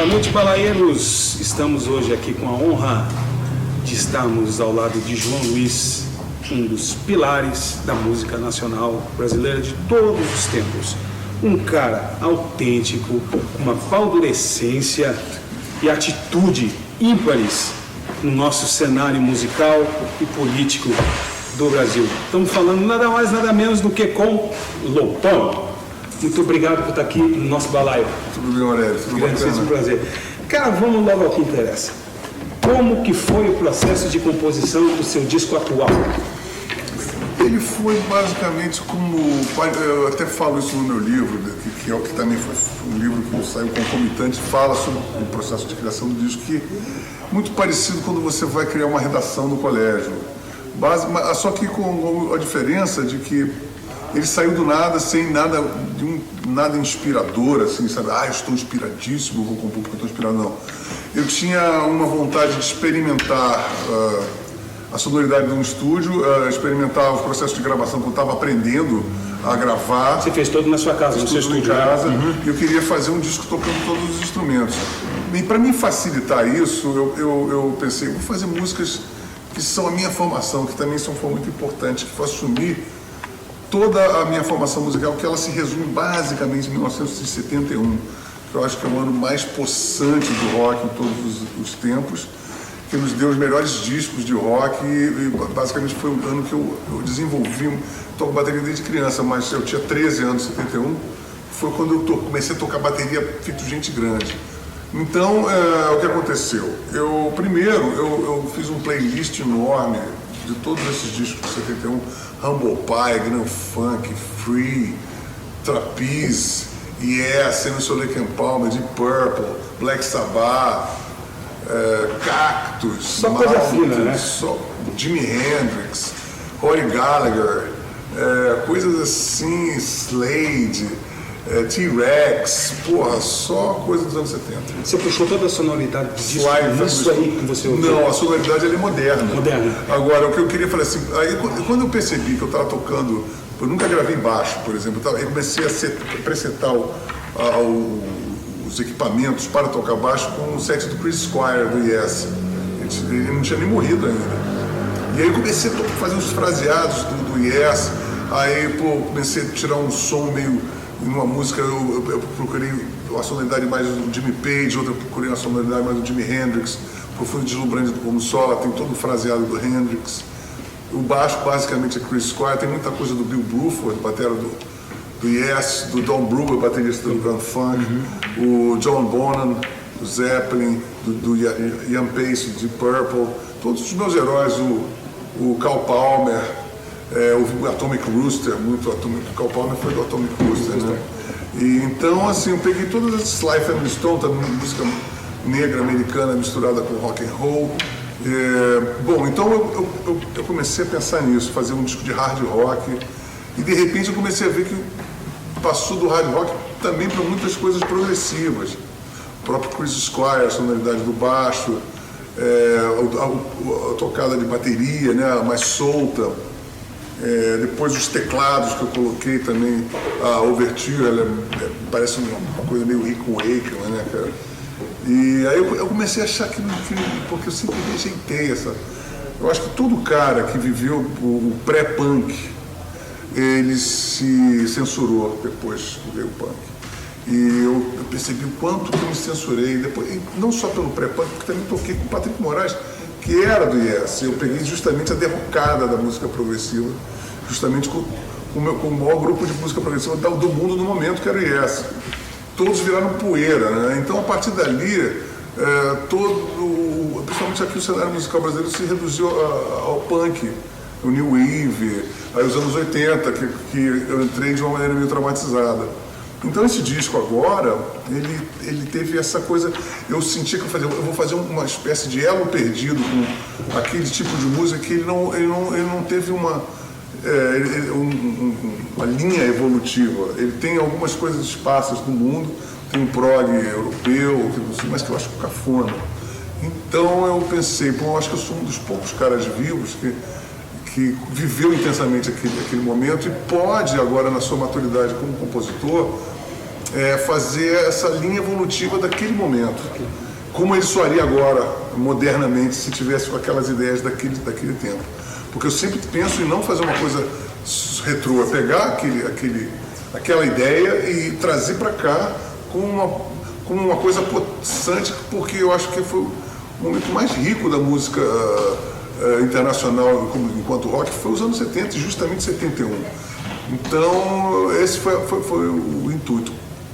Boa noite, balaeiros. Estamos hoje aqui com a honra de estarmos ao lado de João Luiz, um dos pilares da música nacional brasileira de todos os tempos. Um cara autêntico, uma paldurecência e atitude ímpares no nosso cenário musical e político do Brasil. Estamos falando nada mais, nada menos do que com Lobão. Muito obrigado por estar aqui no nosso balaio. Tudo bem, Aurélio? Tudo Grandíssimo prazer. Cara, vamos logo ao que interessa. Como que foi o processo de composição do seu disco atual? Ele foi basicamente como... Eu até falo isso no meu livro, que também foi um livro que saiu concomitante, fala sobre o processo de criação do disco, que é muito parecido quando você vai criar uma redação no colégio. Só que com a diferença de que ele saiu do nada, sem nada inspirador, assim, sabe? Eu estou inspiradíssimo, vou compor porque eu estou inspirado, não. Eu tinha uma vontade de experimentar a sonoridade de um estúdio, experimentar os processos de gravação que eu estava aprendendo a gravar. Você fez todo na sua casa, no seu estúdio? Em casa. Eu queria fazer um disco tocando todos os instrumentos. E para me facilitar isso, eu pensei, vou fazer músicas que são a minha formação, que também são muito importantes, que vou assumir toda a minha formação musical, que ela se resume basicamente em 1971, que eu acho que é o ano mais possante do rock em todos os tempos, que nos deu os melhores discos de rock e basicamente foi um ano que eu desenvolvi, toco bateria desde criança, mas eu tinha 13 anos, 71, foi quando eu comecei a tocar bateria feito gente grande. Então, o que aconteceu? Primeiro, eu fiz um playlist enorme de todos esses discos de 71, Humble Pie, Grand Funk, Free, Trapeze, Yes, Emerson Lake and Palmer, Deep Purple, Black Sabbath, Cactus, só coisa fina, né? Jimi Hendrix, Rory Gallagher, coisas assim, Slade, T-Rex, porra, só coisa dos anos 70. Você puxou toda a sonoridade disso, isso aí que você ouviu? Não, a sonoridade ela é moderna. Moderna. Agora, o que eu queria falar assim, aí quando eu percebi que eu estava tocando, eu nunca gravei baixo, por exemplo, eu comecei a presetar os equipamentos para tocar baixo com o set do Chris Squire, do Yes. Ele não tinha nem morrido ainda. E aí eu comecei a fazer uns fraseados do Yes, aí comecei a tirar um som meio... Em uma música eu procurei a sonoridade mais do Jimmy Page, outra eu procurei a sonoridade mais do Jimi Hendrix, Profundo e Deslumbrante como solo, tem todo o fraseado do Hendrix. O baixo basicamente é Chris Squire, tem muita coisa do Bill Bruford, batera do Yes, do Don Brewer, baterista do Grand Funk, o John Bonham, do Zeppelin, do Ian Pace, de Purple, todos os meus heróis, o Carl Palmer, o Atomic Rooster, o Carl Palmer foi do Atomic Rooster, né? E, então, assim, eu peguei todas essas Sly Family Stone, também música negra americana misturada com rock and roll. Bom, então eu comecei a pensar nisso, fazer um disco de hard rock, e de repente eu comecei a ver que passou do hard rock também para muitas coisas progressivas. O próprio Chris Squire, a sonoridade do baixo, a tocada de bateria, né, mais solta. Depois os teclados que eu coloquei também, a Overture, ela parece uma coisa meio Rick Wakeman, né, cara? E aí eu comecei a achar que porque eu sempre rejeitei essa... Eu acho que todo cara que viveu o pré-punk, ele se censurou depois que veio o punk. E eu percebi o quanto que eu me censurei, depois, não só pelo pré-punk, porque também toquei com o Patrick Moraes, que era do Yes. Eu peguei justamente a derrocada da música progressiva, justamente com o maior grupo de música progressiva do mundo no momento, que era o Yes. Todos viraram poeira, né? Então, a partir dali, principalmente aqui o cenário musical brasileiro se reduziu ao punk, o New Wave, aí os anos 80, que eu entrei de uma maneira meio traumatizada. Então esse disco agora, ele teve essa coisa, eu senti que eu vou fazer uma espécie de elo perdido com aquele tipo de música que ele não teve uma linha evolutiva. Ele tem algumas coisas esparsas no mundo, tem um prog europeu, mas que eu acho cafona. Então eu pensei, eu acho que eu sou um dos poucos caras vivos que viveu intensamente aquele momento e pode agora, na sua maturidade como compositor, fazer essa linha evolutiva daquele momento. Como ele soaria agora, modernamente, se tivesse com aquelas ideias daquele tempo. Porque eu sempre penso em não fazer uma coisa retrô, é pegar aquela ideia e trazer para cá como uma coisa possante, porque eu acho que foi o momento mais rico da música internacional enquanto rock, foi os anos 70, justamente 71. Então, esse foi o intuito.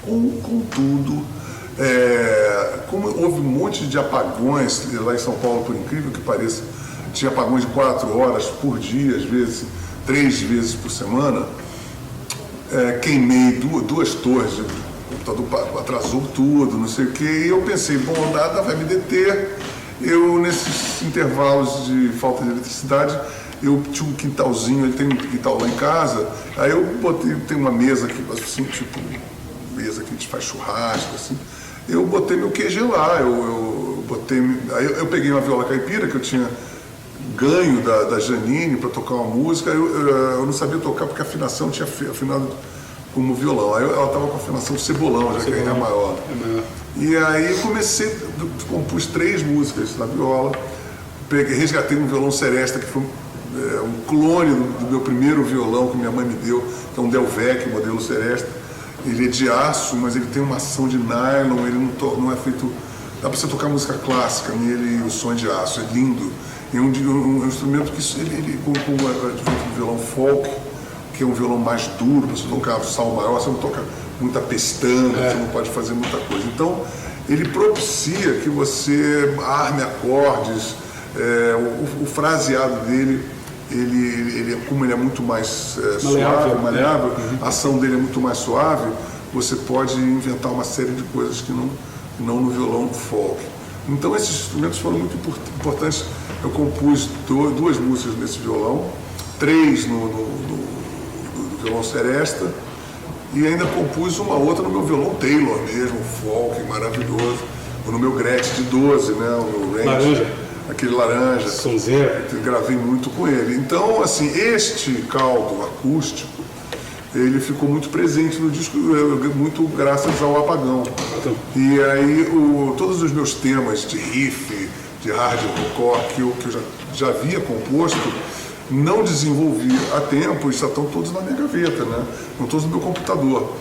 Contudo, como houve um monte de apagões lá em São Paulo, por incrível que pareça, tinha apagões de 4 horas por dia, às vezes 3 vezes por semana, queimei 2 torres, o computador atrasou tudo, não sei o quê, e eu pensei, bom, nada vai me deter. Eu, nesses intervalos de falta de eletricidade, eu tinha um quintalzinho, ele tem um quintal lá em casa, aí eu botei, tem uma mesa aqui, assim, tipo, mesa que a gente faz churrasco, assim, eu botei meu QG lá, aí eu peguei uma viola caipira que eu tinha ganho da Janine para tocar uma música, eu não sabia tocar porque a afinação tinha afinado como violão, aí ela estava com a afinação de cebolão, já que é maior. E aí comecei, compus 3 músicas na viola, resgatei um violão Seresta, que foi um clone do meu primeiro violão que minha mãe me deu, que é um Delvec, modelo Seresta. Ele é de aço, mas ele tem uma ação de nylon, ele não é feito... Dá para você tocar música clássica nele e o som é de aço, é lindo. É um instrumento que ele com o violão folk, que é um violão mais duro, para você tocar sal maior, você não toca muita pestana, você não pode fazer muita coisa. Então, ele propicia que você arme acordes, o fraseado dele, como ele é muito mais suave, maleável, a ação dele é muito mais suave, você pode inventar uma série de coisas que não no violão folk. Então, esses instrumentos foram muito importantes. Eu compus 2 músicas nesse violão, 3 no violão Seresta, e ainda compus uma outra no meu violão Taylor mesmo, folk maravilhoso, no meu Gretsch de 12, né, o meu Range, laranja. Aquele laranja, Sonzeiro. Gravei muito com ele. Então, assim, este caldo acústico, ele ficou muito presente no disco, muito graças ao apagão. E aí, todos os meus temas de riff, de hard rock, que eu já havia composto, não desenvolvi a tempo, e já estão todos na minha gaveta, né? Estão todos no meu computador.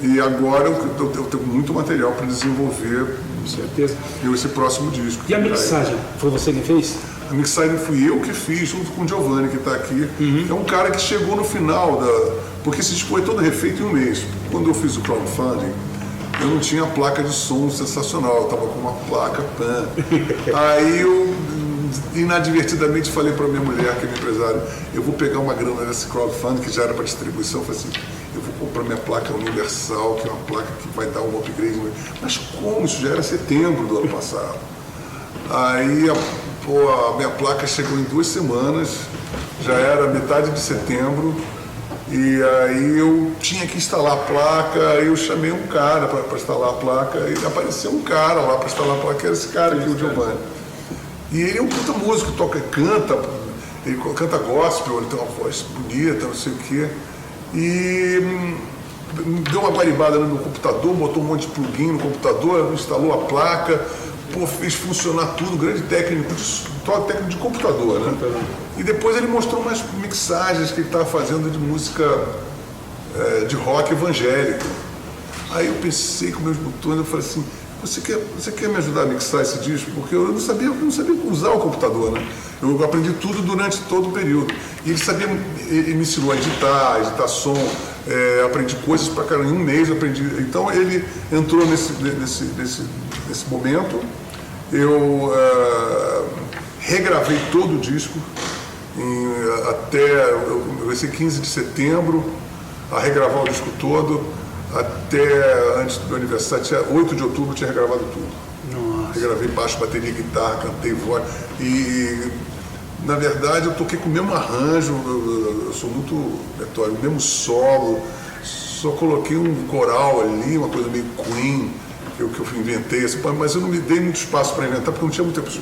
E agora eu tenho muito material para desenvolver, com certeza, esse próximo disco. E a mixagem, foi você que fez? A mixagem fui eu que fiz, junto com o Giovanni, que está aqui. É um cara que chegou no final, porque esse disco foi todo refeito em um mês. Quando eu fiz o crowdfunding, eu não tinha placa de som sensacional, eu estava com uma placa pan. Aí eu inadvertidamente falei para minha mulher, que é minha empresária, eu vou pegar uma grana desse crowdfunding, que já era para distribuição, eu falei assim, eu vou comprar minha placa universal, que é uma placa que vai dar um upgrade. Mas como? Isso já era setembro do ano passado. Aí a minha placa chegou em 2 semanas, já era metade de setembro, e aí eu tinha que instalar a placa, aí eu chamei um cara para instalar a placa, e apareceu um cara lá para instalar a placa, que era esse cara aqui, o Giovanni. E ele é um puta músico, ele canta gospel, ele tem uma voz bonita, não sei o quê. E deu uma guaribada no meu computador, botou um monte de plugin no computador, instalou a placa, fez funcionar tudo, grande técnico de computador, né? E depois ele mostrou umas mixagens que ele estava fazendo de música de rock evangélico. Aí eu pensei com meus botões, eu falei assim, você quer me ajudar a mixar esse disco? Porque eu não sabia usar o computador, né? Eu aprendi tudo durante todo o período. E ele me ensinou a editar som, aprendi coisas pra caramba. Em um mês eu aprendi. Então ele entrou nesse momento. Eu regravei todo o disco vai ser 15 de setembro, a regravar o disco todo. Até antes do meu aniversário, 8 de outubro, eu tinha regravado tudo. Nossa. Regravei baixo, bateria, guitarra, cantei voz. E, na verdade, eu toquei com o mesmo arranjo, eu sou muito metódico, o mesmo solo. Só coloquei um coral ali, uma coisa meio Queen, que eu inventei. Assim, mas eu não me dei muito espaço para inventar, porque eu não tinha muito tempo.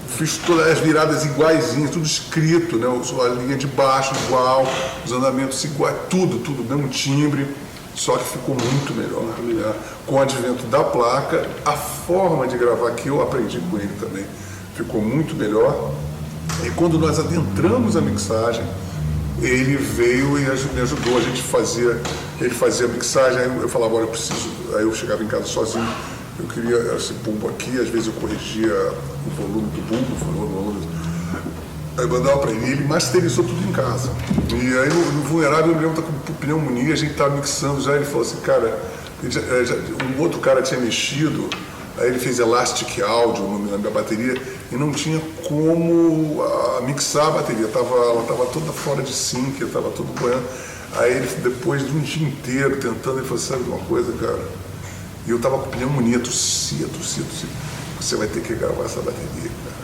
Fiz todas as viradas iguaizinhas, tudo escrito, né? A linha de baixo igual, os andamentos iguais, tudo, mesmo timbre. Só que ficou muito melhor. Né? Com o advento da placa, a forma de gravar que eu aprendi com ele também ficou muito melhor. E quando nós adentramos a mixagem, ele veio e me ajudou. Ele fazia a mixagem, aí eu falava, olha, eu preciso. Aí eu chegava em casa sozinho, eu queria esse bumbo aqui, às vezes eu corrigia o volume do bumbo, aí eu mandava para ele masterizou tudo em casa. E aí no Vulnerável, eu me lembro, tá com pneumonia, a gente estava mixando já, ele falou assim, cara, um outro cara tinha mexido, aí ele fez Elastic Audio na minha bateria e não tinha como mixar a bateria, ela estava toda fora de sync, estava tudo boiando. Aí ele, depois de um dia inteiro tentando, ele falou, sabe de uma coisa, cara? E eu estava com pneumonia, tossia. Você vai ter que gravar essa bateria, cara.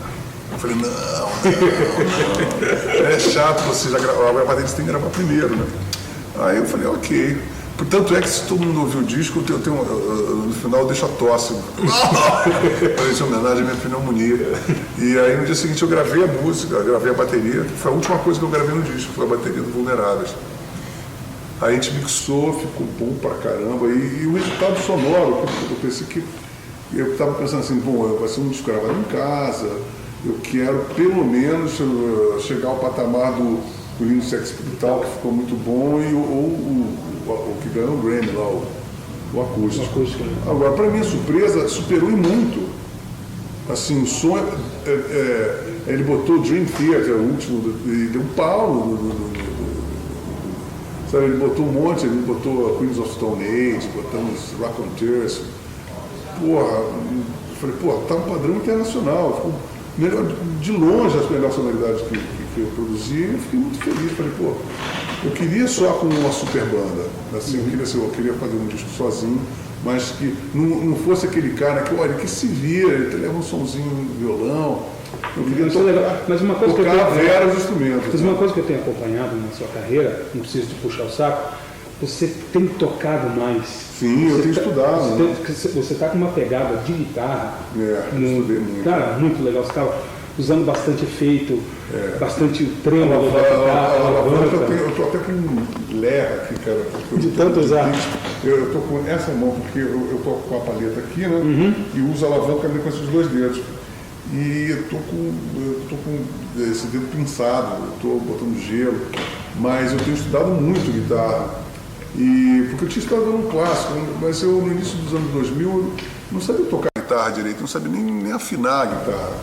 Eu falei, não. É chato você já gravar, a bateria você tem que gravar primeiro, né? Aí eu falei, ok. Portanto é que se todo mundo ouvir o disco, no final eu deixo a tosse. Isso é homenagem à minha pneumonia. E aí no dia seguinte eu gravei a música, gravei a bateria, que foi a última coisa que eu gravei no disco, foi a bateria do Vulneráveis. Aí a gente mixou, ficou bom pra caramba. E o resultado sonoro, eu pensei que. Eu estava pensando assim, bom, vai ser um disco gravado em casa, eu quero pelo menos chegar ao patamar do Lindo Sexy Brutal, que ficou muito bom, ou o que ganhou o Grammy lá, o acústico. Agora, para minha surpresa, superou e muito. Assim, o som, ele botou o Dream Theater, o último, e deu um pau sabe, ele botou um monte, ele botou Queens of Stone Age, botamos Raconteurs. Porra, eu falei, tá um padrão internacional, ficou melhor, de longe as melhores sonoridades que eu produzi, e eu fiquei muito feliz, falei, eu queria só com uma super banda, assim, eu queria fazer um disco sozinho, mas que não fosse aquele cara que, olha, que se vira, ele leva um somzinho no violão, eu queria tocar, mas uma coisa vários instrumentos. Mas uma coisa que eu tenho acompanhado na sua carreira, não preciso de puxar o saco, você tem tocado mais. Sim, eu tenho estudado. Você está com uma pegada de guitarra. Estudei muito. Cara, muito legal. Você estava usando bastante efeito, bastante trêmulo da guitarra. Eu estou até com lerra aqui, cara. De tanto usar. Eu estou com essa mão, porque eu estou com a palheta aqui, né? E uso a alavanca com esses dois dedos. E eu estou com esse dedo pinçado, estou botando gelo. Mas eu tenho estudado muito guitarra. Porque eu tinha estudado no clássico, mas eu no início dos anos 2000 eu não sabia tocar guitarra direito, não sabia nem afinar a guitarra.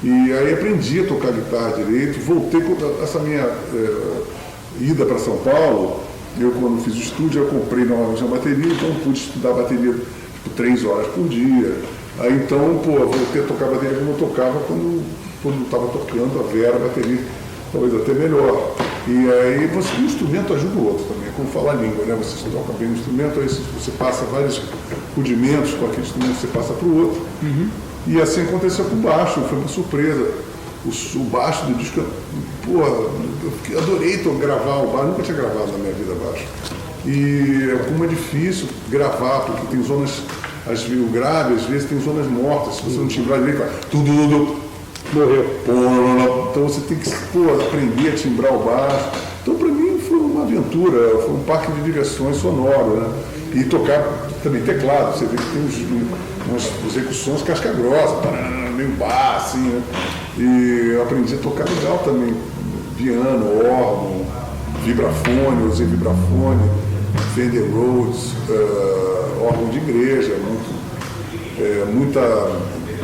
E aí aprendi a tocar guitarra direito, voltei com essa minha ida para São Paulo, eu quando fiz o estúdio eu comprei novamente a bateria, então pude estudar bateria 3 horas por dia. Aí então, voltei a tocar bateria como eu tocava quando estava tocando a Vera, a bateria, talvez até melhor. E aí um instrumento ajuda o outro também, é como falar a língua, né? Você toca bem o instrumento, aí você passa vários rudimentos com aquele instrumento, você passa para o outro. E assim aconteceu com o baixo, foi uma surpresa. O baixo do disco, eu adorei gravar o baixo, nunca tinha gravado na minha vida baixo. E como é difícil gravar, porque tem zonas, o grave às vezes tem zonas mortas, se você não timbrar direito, vai tudo. Morreu. Então você tem que aprender a timbrar o baixo. Então para mim foi uma aventura, foi um parque de diversões sonoro, né? E tocar também teclado, você vê que tem umas execuções casca grossa, meio bar, assim, né? E eu aprendi a tocar legal também, piano, órgão, vibrafone, eu usei vibrafone, Fender Rhodes, órgão de igreja, muita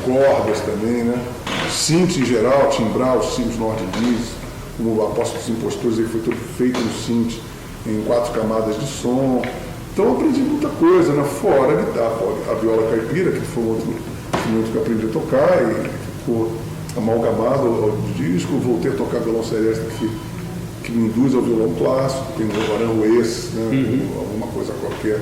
cordas também, né? Synth em geral, timbrar os synths no Diz, como o Apóstolo dos Impostores, ele foi todo feito no synth em 4 camadas de som. Então eu aprendi muita coisa, né? Fora a guitarra, a viola caipira, que foi outro instrumento que eu aprendi a tocar e ficou amalgamado ao disco. Voltei a tocar violão seresta que me induz ao violão clássico, tem o Aranjuez, né? Alguma coisa qualquer,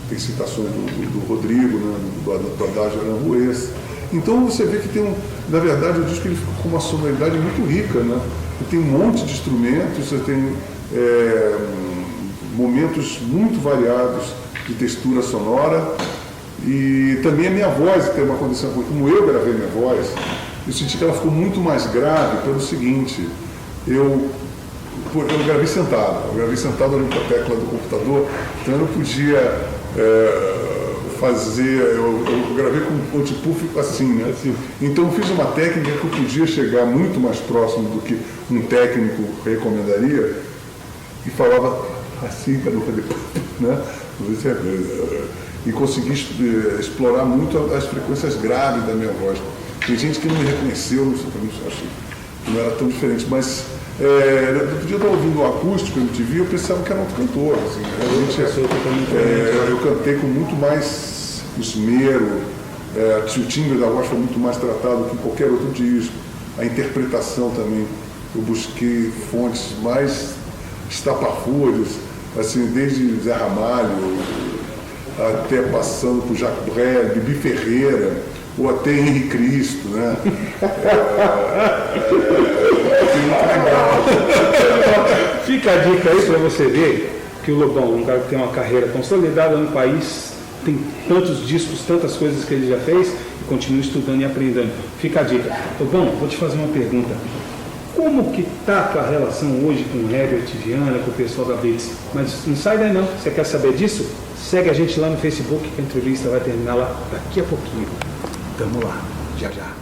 tem citações do Rodrigo, né? do Adágio Aranjuez. Então você vê que na verdade o disco ele ficou com uma sonoridade muito rica, né? Ele tem um monte de instrumentos, você tem momentos muito variados de textura sonora e também a minha voz tem uma condição, como eu gravei minha voz, eu senti que ela ficou muito mais grave pelo seguinte, eu Eu gravei sentado ali com a tecla do computador, então eu não podia fazer, eu gravei com o output assim, né? Então eu fiz uma técnica que eu podia chegar muito mais próximo do que um técnico recomendaria e falava assim para não fazer, né? E consegui explorar muito as frequências graves da minha voz. Tem gente que não me reconheceu, não sei, achei que não era tão diferente, mas outro dia eu estava ouvindo o acústico, MTV, eu pensava que era um cantor. Assim, eu cantei com muito mais esmero, o timbre da voz foi muito mais tratado que em qualquer outro disco. A interpretação também, eu busquei fontes mais estapafúrdias, assim, desde Zé Ramalho, até passando por Jacques Brel, Bibi Ferreira, ou até Henri Cristo, né? Fica a dica aí para você ver que o Lobão, um cara que tem uma carreira consolidada no país, tem tantos discos, tantas coisas que ele já fez e continua estudando e aprendendo. Fica a dica. Lobão, vou te fazer uma pergunta. Como que está a tua relação hoje com o Herbert Viana, com o pessoal da Blitz? Mas não sai daí não. Você quer saber disso? Segue a gente lá no Facebook, que a entrevista vai terminar lá daqui a pouquinho. Tamo lá, já já.